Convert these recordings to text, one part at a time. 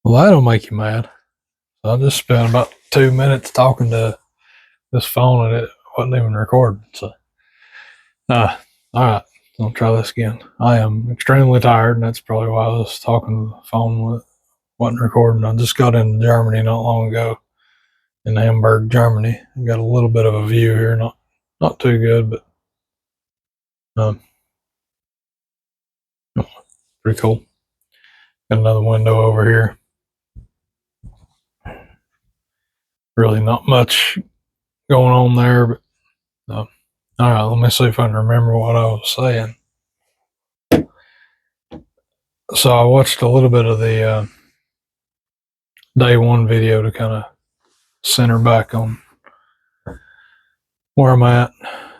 Well, that'll make you mad. So I just spent about 2 minutes talking to this phone and it wasn't even recording. So, all right, I'll try this again. I am extremely tired, and that's probably why I was talking to the phone wasn't recording. I just got into Germany not long ago, in Hamburg, Germany. I got a little bit of a view here, not too good, but um, pretty cool. Got another window over here. Really not much going on there, but all right. Let me see if I can remember what I was saying. So I watched a little bit of the day one video to kind of center back on where I'm at.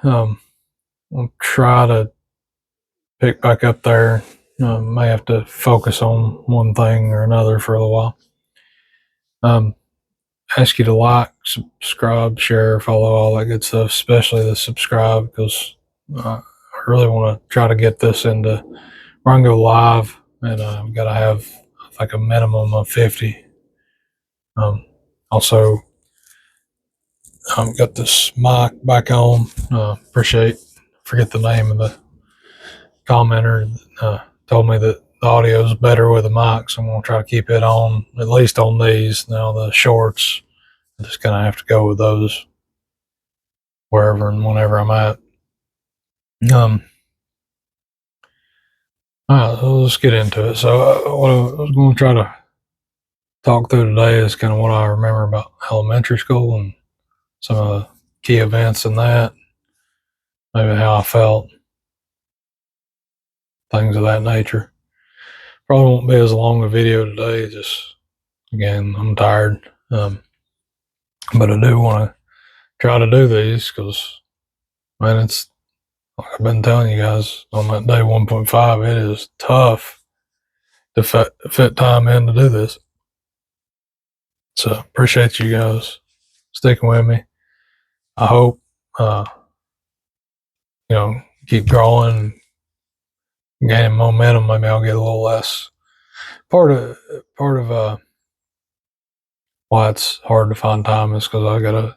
I'll try to pick back up there. May have to focus on one thing or another for a little while. Ask you to like, subscribe, share, follow, all that good stuff, especially the subscribe, because I really want to try to get this into where I can go live, and I've got to have like a minimum of 50. Also, got this mic back on. Forget the name of the commenter. Told me that the audio is better with the mic, so I'm going to try to keep it on, at least on these. Now, the shorts, I just kind of have to go with those wherever and whenever I'm at. All right, so let's get into it. So, what I was going to try to talk through today is kind of what I remember about elementary school and some of the key events in that, maybe how I felt, things of that nature. Probably won't be as long a video today. Just again, I'm tired, but I do want to try to do these because, man, it's like I've been telling you guys on that day 1.5. It is tough to fit time in to do this. So appreciate you guys sticking with me. I hope keep growing, gaining momentum. Maybe I'll get a little less. Part of why it's hard to find time is because I'm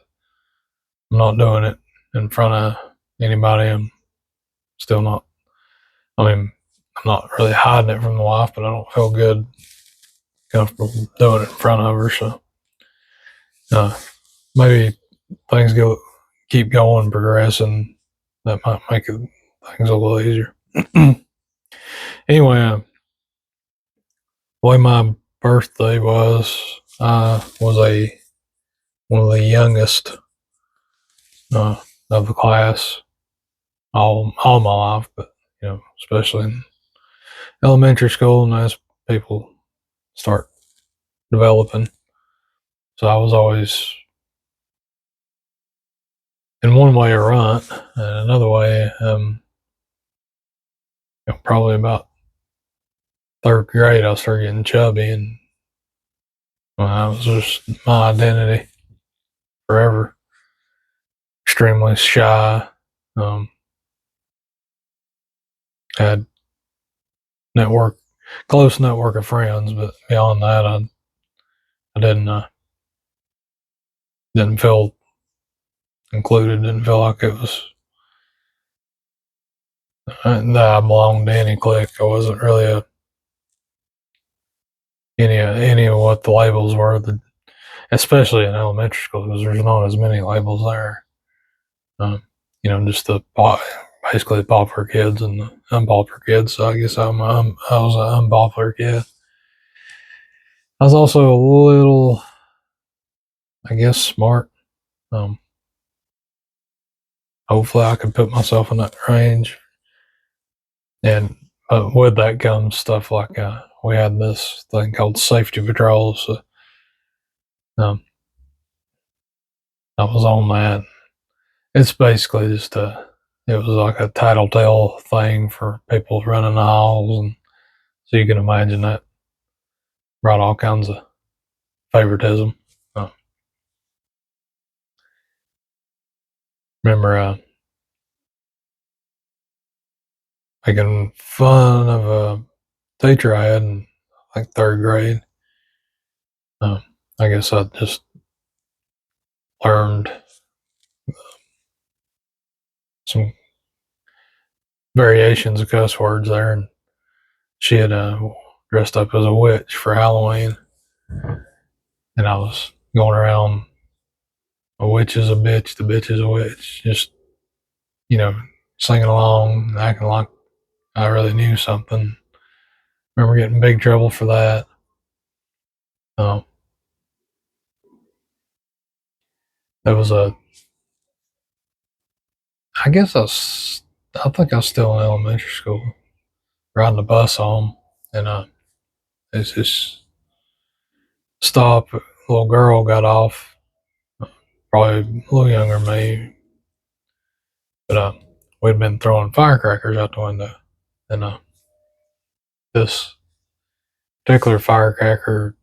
not doing it in front of anybody. I'm still not. I mean, I'm not really hiding it from the wife, but I don't feel good comfortable doing it in front of her. So maybe things keep going, progressing. That might make things a little easier. Anyway, the way my birthday was one of the youngest of the class all my life, but especially in elementary school, and as people start developing. So I was always, in one way, a runt, and another way, probably about third grade, I started getting chubby, and that was just my identity forever. Extremely shy. Had close network of friends, but beyond that, I didn't feel included. Didn't feel like it was that I belonged to any clique. I wasn't really any of what the labels were, especially in elementary school, because there's not as many labels there. Just basically the popular kids and the unpopular kids. So I guess I was an unpopular kid. I was also a little, I guess, smart. Hopefully, I could put myself in that range. And with that comes stuff like we had this thing called safety patrols. So, I was on that. It's basically it was like a tattletale thing for people running the halls. And so you can imagine that brought all kinds of favoritism. Remember making fun of a teacher I had in like third grade. I guess I just learned some variations of cuss words there, and she had dressed up as a witch for Halloween, and I was going around, a witch is a bitch, the bitch is a witch, just, you know, singing along, acting like I really knew something. Remember getting in big trouble for that. Um, there was I guess I think I was still in elementary school, riding the bus home, and it's this stop. A little girl got off, probably a little younger than me, but we'd been throwing firecrackers out the window, and this particular firecracker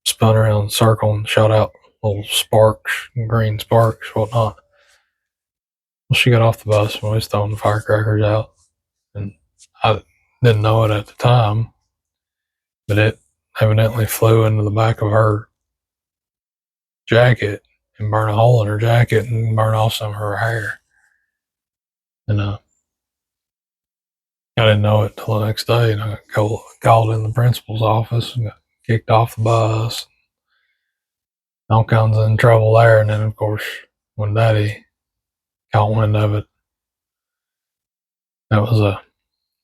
spun around in a circle and shot out little sparks, green sparks, whatnot. Well, she got off the bus and we was throwing the firecrackers out, and I didn't know it at the time, but it evidently flew into the back of her jacket and burned a hole in her jacket and burned off some of her hair. And I didn't know it till the next day, and I got called in the principal's office and got kicked off the bus. All kinds of in trouble there. And then, of course, when Daddy caught wind of it, that was a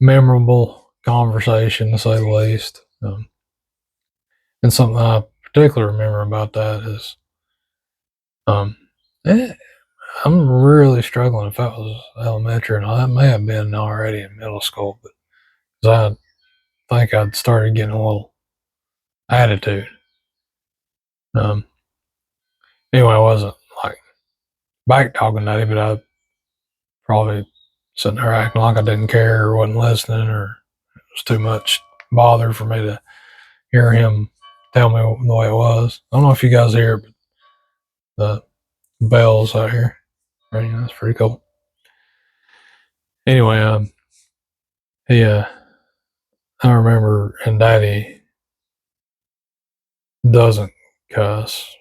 memorable conversation, to say the least. And something I particularly remember about that is, um, eh, I'm really struggling if that was elementary, and that may have been already in middle school, but 'cause I think I'd started getting a little attitude. Um, anyway, I wasn't like back talking Daddy, but I probably sitting there acting like I didn't care or wasn't listening, or it was too much bother for me to hear him tell me the way it was. I don't know if you guys hear it, but the bells out here ringing. That's pretty cool. Anyway, he I remember, and Daddy doesn't cuss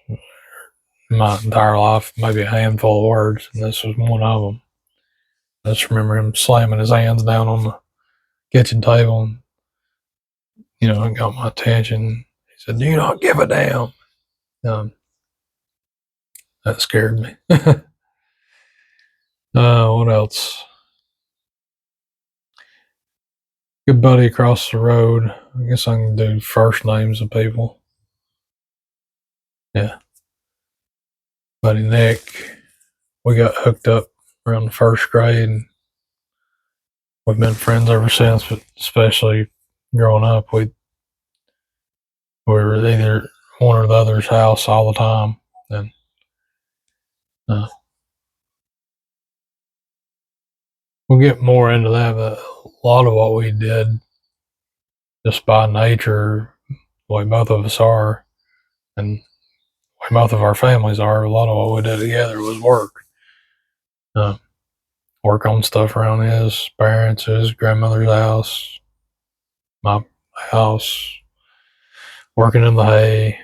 my entire life, maybe a handful of words, and this was one of them. I just remember him slamming his hands down on the kitchen table, and it got my attention. He said, "Do you not give a damn?" Um, that scared me. What else? Good buddy across the road. I guess I can do first names of people. Yeah, buddy Nick. We got hooked up around the first grade, and we've been friends ever since. But especially growing up, we were either one or the other's house all the time, and uh, we'll get more into that. But a lot of what we did, just by nature, the way both of us are, and the way both of our families are, a lot of what we did together was work. Uh, Work on stuff around his parents, his grandmother's house, my house, working in the hay,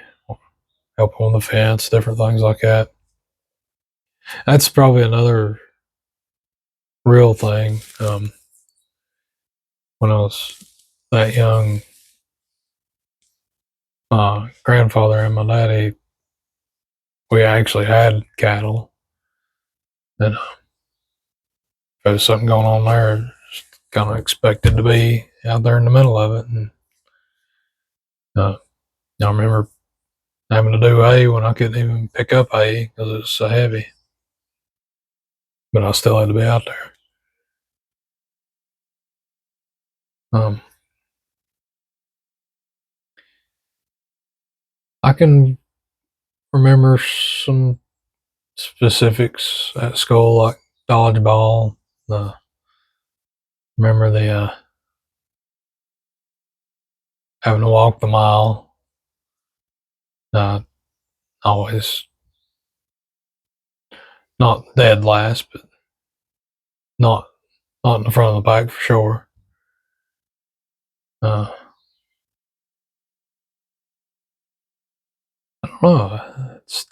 helping on the fence, different things like that. That's probably another real thing. When I was that young, my grandfather and my daddy, we actually had cattle, and if there was something going on there, just kind of expected to be out there in the middle of it. And uh, I remember having to do hay when I couldn't even pick up hay because it was so heavy, but I still had to be out there. Um, I can remember some specifics at school, like dodgeball. Remember the having to walk the mile. Uh, Always not dead last, but not not in the front of the pack for sure. Uh, don't know. It's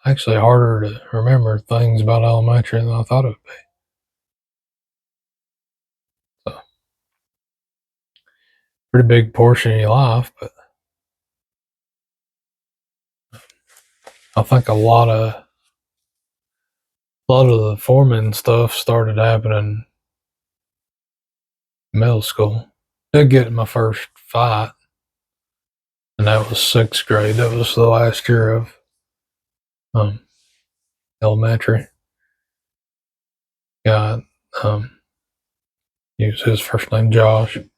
actually harder to remember things about elementary than I thought it would be. So, pretty big portion of your life, but I think a lot of the forming stuff started happening in middle school. I did get my first fight, and that was sixth grade. That was the last year of elementary. Got his first name Josh. We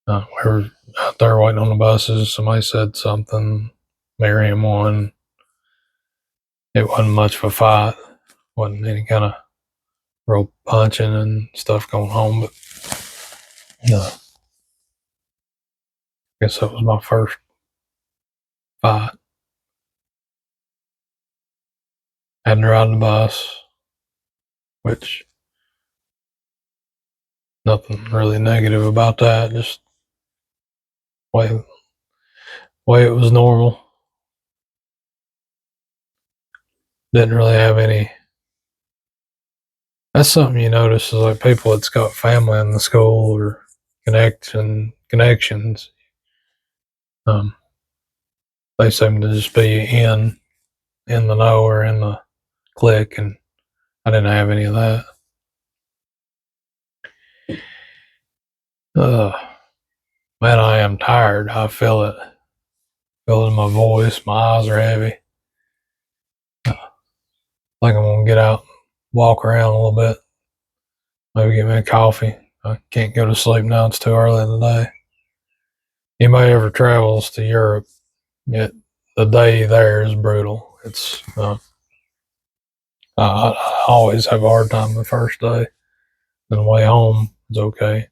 were out there waiting on the buses. Somebody said something. Miriam won. It wasn't much of a fight. Wasn't any kind of real punching and stuff going on, but I guess that was my first fight. Had to ride the bus, which nothing really negative about that. Just way it was normal. Didn't really have any. That's something you notice is like people that's got family in the school or connections. They seem to just be in the know or in the clique, and I didn't have any of that. Man, I am tired. I feel it. Feel it in my voice. My eyes are heavy. I think I'm gonna get out, walk around a little bit, maybe get me a coffee. I can't go to sleep now. It's too early in the day. Anybody ever travels to Europe, the day there is brutal. It's I always have a hard time the first day. Then the way home is okay.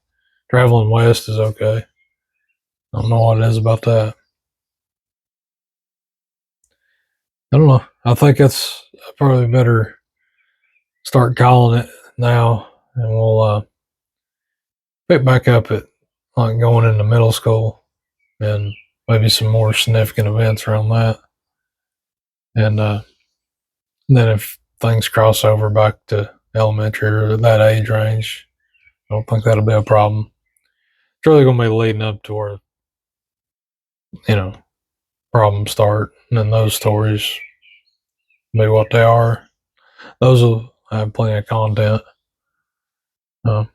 Traveling west is okay. I don't know what it is about that. I don't know. I think it's probably better start calling it now, and we'll pick back up at like going into middle school and maybe some more significant events around that. And then if things cross over back to elementary or that age range, I don't think that'll be a problem. It's really going to be leading up to where, problems start, and then those stories be what they are. Those will have plenty of content. But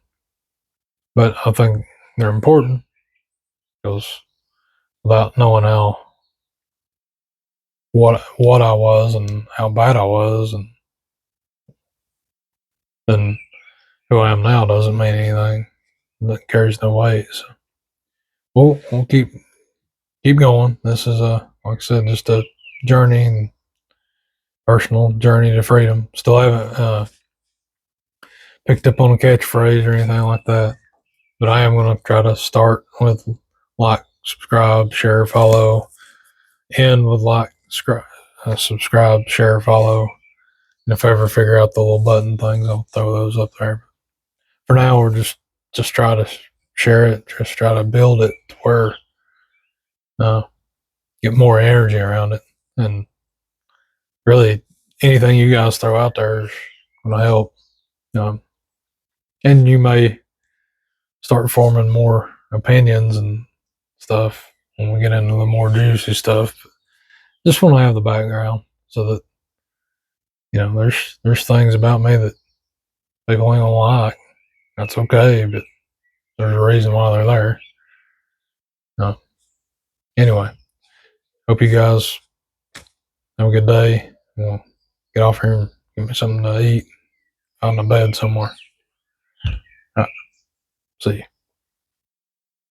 I think they're important because without knowing what I was and how bad I was, and then who I am now doesn't mean anything. That carries no weight. So we'll keep going. This is like I said, just a journey and personal journey to freedom. Still haven't picked up on a catchphrase or anything like that, but I am going to try to start with like, subscribe, share, follow, end with like, subscribe, share, follow. And if I ever figure out the little button things, I'll throw those up there. For now, we're just try to share it, just try to build it to where get more energy around it. And really, anything you guys throw out there is going to help. And you may start forming more opinions and stuff when we get into the more juicy stuff. Just want to have the background so that there's things about me that people ain't gonna like. That's okay, but there's a reason why they're there. Anyway, hope you guys have a good day. We'll get off here and get me something to eat. Find a bed somewhere. All right, see you.